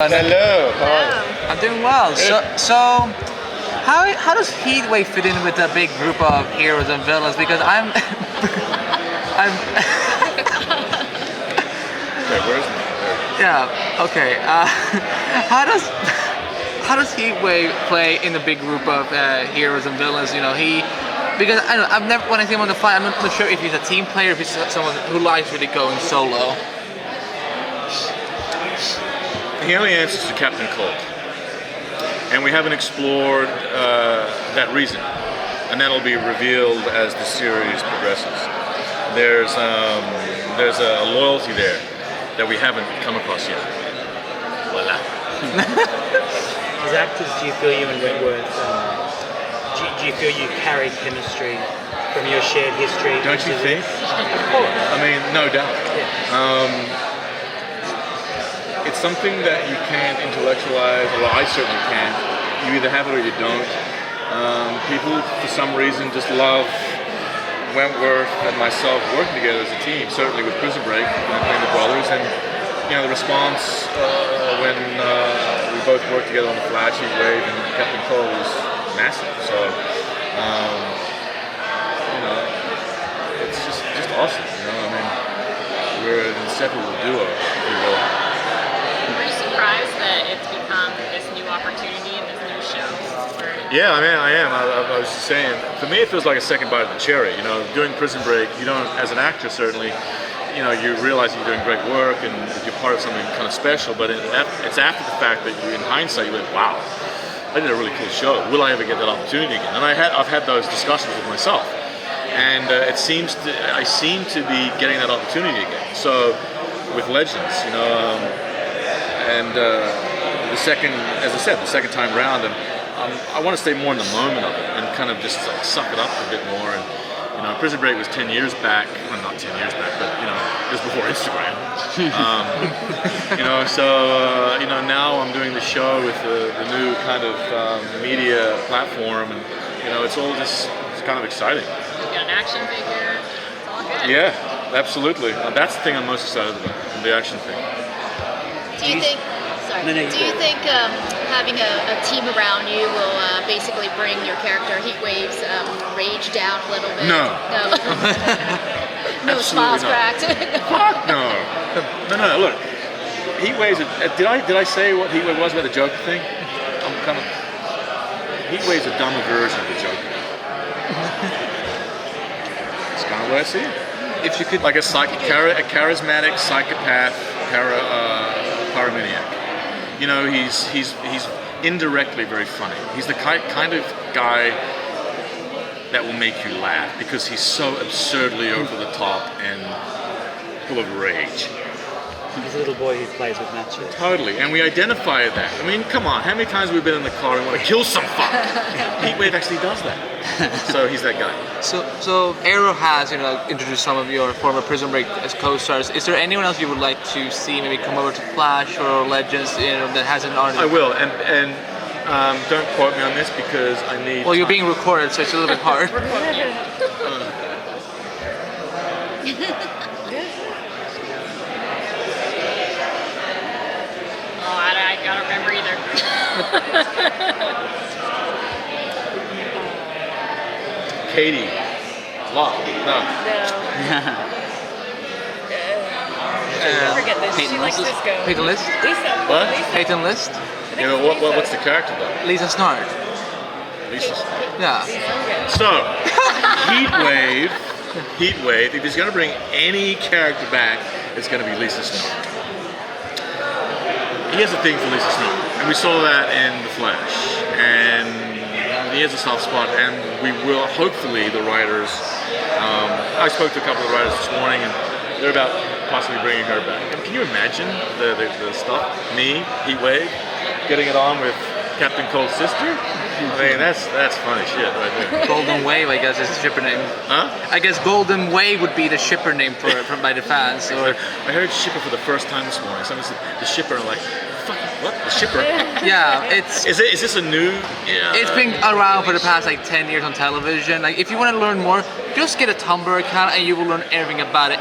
Hello. I'm doing well. So how does Heatwave fit in with a big group of heroes and villains? Because I'm yeah. Okay. How does Heatwave play in a big group of heroes and villains? You know, because I don't know, I've never, when I see him on the fight, I'm not sure if he's a team player, if he's someone who likes really going solo. He only answers to Captain Cold, and we haven't explored that reason, and that'll be revealed as the series progresses. There's a loyalty there that we haven't come across yet. Voila. As actors, do you feel you and Wentworth, do you feel you carry chemistry from your shared history? Don't you think? Of course. I mean, no doubt. Yeah. It's something that you can't intellectualize, or I certainly can't. You either have it or you don't. People, for some reason, just love Wentworth and myself working together as a team, certainly with Prison Break, playing the brothers, and the response when we both worked together on The Flash, Heatwave, and Captain Cole was massive. So, it's just awesome. I mean, we're an inseparable duo, if you will. That it's become this new opportunity and this new show? Yeah, I mean, I am. I was just saying, for me, it feels like a second bite of the cherry. Doing Prison Break, you don't, as an actor, certainly, you realize you're doing great work and that you're part of something kind of special. But it's after the fact that in hindsight, you went, wow, I did a really cool show. Will I ever get that opportunity again? And I've had those discussions with myself, and I seem to be getting that opportunity again. So with Legends, and the second, as I said, the second time round, and I want to stay more in the moment of it and kind of just like suck it up a bit more. And Prison Break was 10 years back, well, not 10 years back, but it was before Instagram. So now I'm doing the show with the new kind of media platform, and it's all just kind of exciting. You've got an action figure. It's all good. Yeah, absolutely. That's the thing I'm most excited about, the action thing. Do you think having a team around you will basically bring your character Heatwave's rage down a little bit? No. No smiles cracked. No. Look, Heatwave's. Did I say what Heatwave was about the Joker thing? Heatwave's a dumber version of the Joker. That's kind of what I see. If you could, like a charismatic psychopath, paramaniac. He's indirectly very funny. He's the kind of guy that will make you laugh because he's so absurdly over the top and full of rage. He's a little boy who plays with matches. Totally, and we identify that. I mean, come on, how many times have we been in the car and want to kill some fuck? Heatwave actually does that. So he's that guy. So Arrow has introduced some of your former Prison Break as co-stars. Is there anyone else you would like to see maybe come over to Flash or Legends that hasn't already? I will, and don't quote me on this because I need. Well, you're being recorded, so it's a little bit hard. I don't remember either. Katie. Locke. No. Forget this. She likes Cisco. Peyton List? Lisa. What? Lisa. Peyton List? What's the character though? Lisa Snart. Lisa Snart. Yeah. So, Heatwave, if he's going to bring any character back, it's going to be Lisa Snart. He has a thing for Lisa Snart, and we saw that in The Flash, and he has a soft spot, and we will, hopefully, the writers, I spoke to a couple of the writers this morning, and they're about possibly bringing her back. And can you imagine the stuff? Me, Heatwave, getting it on with Captain Cold's sister? I mean, that's funny shit right there. Golden Wave, I guess, is the shipper name. Huh? I guess Golden Wave would be the shipper name by the fans. Or I heard shipper for the first time this morning. Someone said the shipper, and I'm like, fucking what? The shipper? yeah, Is this a new? It's been around for the past 10 years on television. Like, if you want to learn more, just get a Tumblr account and you will learn everything about it.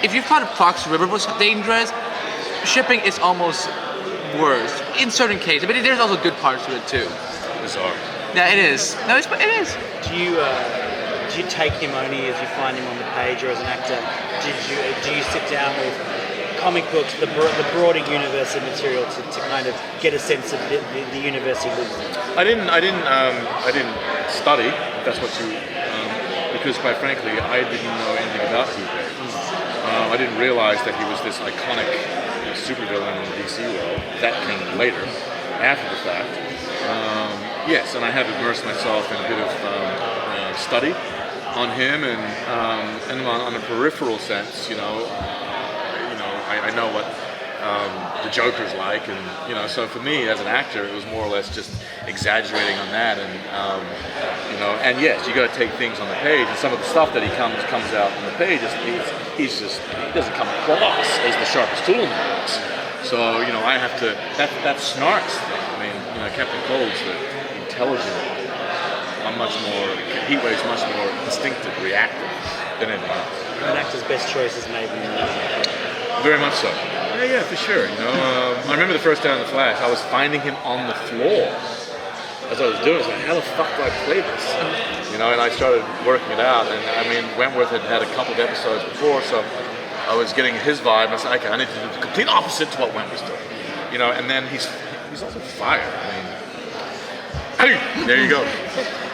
If you thought Fox River was dangerous, shipping is almost worse in certain cases, but there's also good parts to it too. Bizarre. Yeah, it is. No, it is. Do you take him only as you find him on the page, or as an actor? Do you sit down with comic books, the broader universe of material to kind of get a sense of the universe he lives in? I didn't study, if that's what you, because quite frankly, I didn't know anything about Heatwave. I didn't realize that he was this iconic supervillain in the DC world. That came later, after the fact. Yes, and I had immersed myself in a bit of study on him, and on a peripheral sense, I know what the Joker's like, and so for me as an actor, it was more or less just exaggerating on that, and yes, you got to take things on the page, and some of the stuff that he comes out on the page, he doesn't come across as the sharpest tool in the box. So I have to that snarks thing. I mean, Captain Cold's the intelligent. I'm much more. Heatwave's much more instinctive, reactive than anything else. An actor's best choice is made in the movie. Very much so. Yeah, for sure. I remember the first time in The Flash, I was finding him on the floor as I was doing it. I was like, how the fuck do I play this? And I started working it out. And I mean, Wentworth had a couple of episodes before, so I was getting his vibe. And I said, okay, I need to do the complete opposite to what Wentworth's doing. And then he's also fire. I mean, hey, there you go.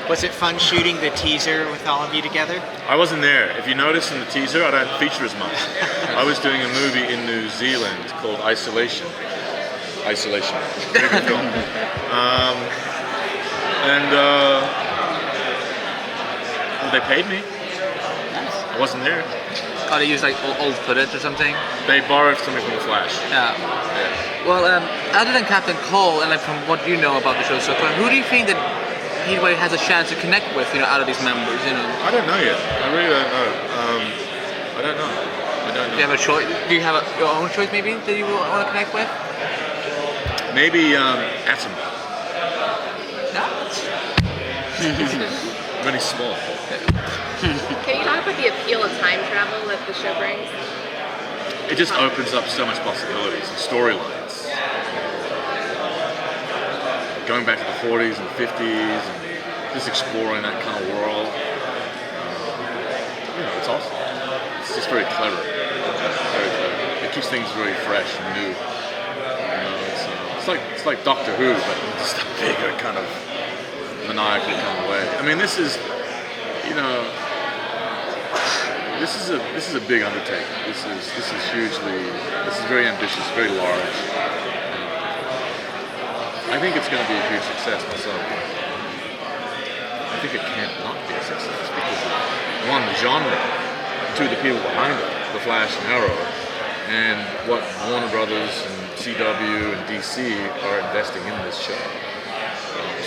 Was it fun shooting the teaser with all of you together? I wasn't there. If you notice in the teaser, I don't feature as much. I was doing a movie in New Zealand called Isolation. Very good film. They paid me. I wasn't there. Oh, they use like old footage or something? They borrowed something from The Flash. Yeah. Well, other than Captain Cole, and like from what you know about the show so far, who do you think that Heatwave has a chance to connect with, out of these members, I don't know yet. I really don't know. I don't know. Do you have a choice? Do you have your own choice maybe that you want to connect with? Maybe Atom. No. Really small. Can you talk about the appeal of time travel that the show brings? It just opens up so much possibilities and storylines. Going back to the 40s and 50s and just exploring that kind of world. It's awesome. It's just very clever. Very clever. It keeps things very fresh and new. It's like Doctor Who, but in just a bigger kind of maniacal kind of way. I mean, this is a big undertaking. This is very ambitious, very large. I think it's going to be a huge success myself. I think it can't not be a success because of, one, the genre, two, the people behind it, The Flash and Arrow, and what Warner Brothers and CW and DC are investing in this show.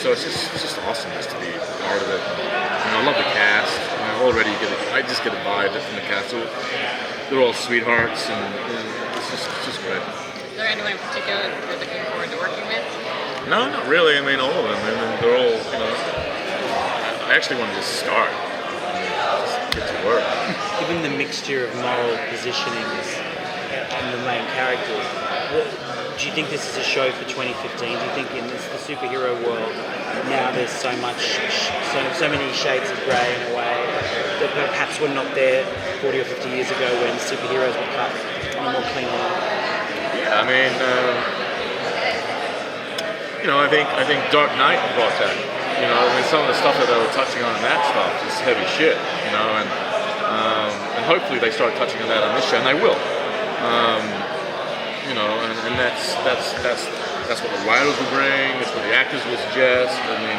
So it's just awesome just to be part of it. I love the cast. Already I just get a vibe from the cast. So they're all sweethearts, and it's just great. Is there anyone in particular that you're looking forward to working with? No, not really. I mean, all of them. I mean, they're all, I actually want to just start. Just get to work. Given the mixture of moral positionings and the main characters, do you think this is a show for 2015? Do you think in the superhero world now there's so many shades of grey in a way that perhaps were not there 40 or 50 years ago when superheroes were cut on a more clean line? Yeah, I mean, I think Dark Knight brought that. Some of the stuff that they were touching on in that stuff is heavy shit. And hopefully they start touching on that on this show, and they will. And that's what the writers will bring. It's what the actors will suggest. I mean,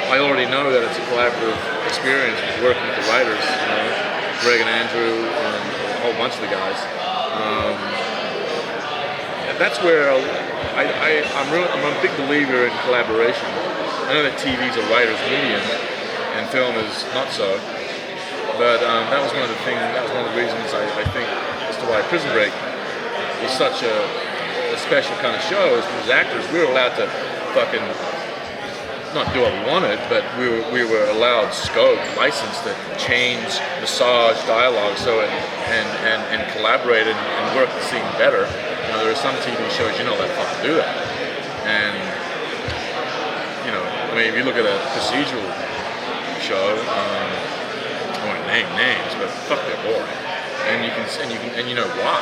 I already know that it's a collaborative experience working with the writers, Greg and Andrew, and a whole bunch of the guys. That's where I'm a big believer in collaboration. I know that TV is a writer's medium, and film is not so. But that was one of the reasons I think as to why Prison Break was such a special kind of show, is because as actors we were allowed to fucking not do what we wanted, but we were allowed scope, license to change, massage dialogue so it and collaborate and work the scene better. You know, there are some TV shows you're not allowed to fucking do that. And you know, I mean, if you look at a procedural show, I won't name names, but fuck, they're boring. And you know why.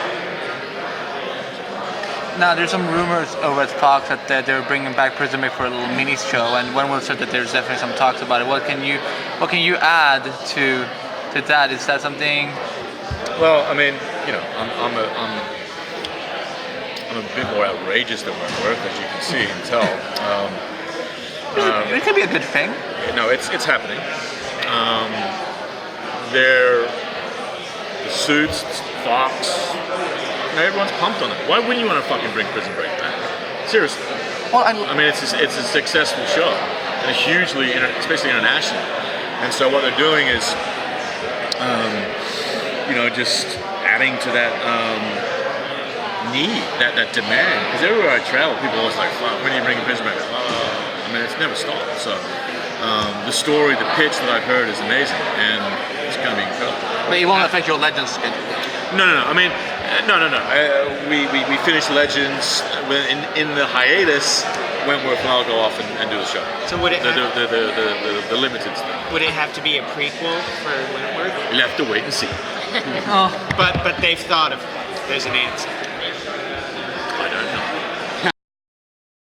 Now, there's some rumors over at Fox that they're bringing back Prison Break for a little mini show, and one will say that there's definitely some talks about it. What can you add to that? Is that something? Well, I mean, you know, I'm a bit more outrageous than Wentworth, as you can see and tell. It could be a good thing. No, it's happening. The Suits, Fox. You know, everyone's pumped on it. Why wouldn't you want to fucking bring Prison Break back? Seriously. Well, I mean, it's a successful show, and hugely, especially internationally. And so what they're doing is, you know, just adding to that need, that demand. Because everywhere I travel, people are always like, "Fuck, when are you bringing Prison Break?" I mean, it's never stopped. So the story, the pitch that I've heard is amazing, and it's going to be incredible. But it won't affect your Legends schedule. No. I mean, no. We finished Legends in the hiatus. Wentworth and I'll go off and do the show. So would it the limited stuff? would it have to be a prequel for Wentworth? You'll have to wait and see. Oh. But they've thought of there's an answer.